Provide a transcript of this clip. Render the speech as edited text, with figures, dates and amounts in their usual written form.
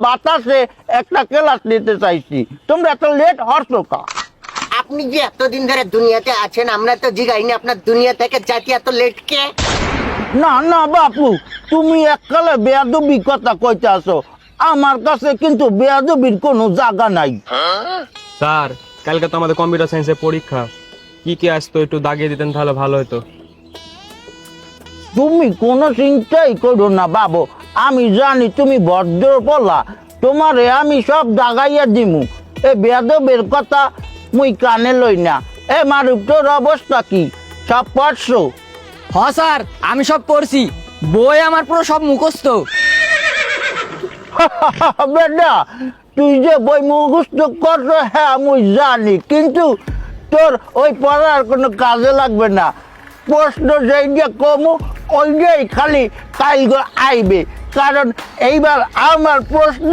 বাতাসে একটা ক্লাস নিতে চাইছি, তোমরা এত লেট হরছো কা? আপনি যে এতদিন ধরে দুনিয়াতে আছেন, আমরা তো জিগাইনি আপনার দুনিয়া থেকে জাতি এত লেট কে? না না বাপু, তুমি এককালে বেয়াদবি কথা কইতে আসো, আমার কাছে কিন্তু বেয়াদবির কোনো জায়গা নাই। স্যার কালকে তো আমাদের কম্পিউটার সায়েন্সের পরীক্ষা, কি কি আসতো একটু দাগিয়ে দিতেন তাহলে ভালো হতো। তুমি কোনো চিন্তাই করো না বাবু, আমি জানি তুমি ভদ্র বলা, তোমারে আমি সব দাগাইয়া দিমু। এ বেয়াদবের কথা মুই কানে লই না। এ মারুপ, তোর অবস্থা কি, সব পড়ছো? হ স্যার, আমি সব পড়ছি, বই আমার পুরো সব মুখস্থ। বেটা, তুই যে বই মুখস্থ করছো হ্যাঁ মুই জানি, কিন্তু তোর ওই পড়ার কোনো কাজে লাগবে না। প্রশ্ন যেই যে কমু ওই খালি কাইল আইবে, কারণ এইবার আমার প্রশ্ন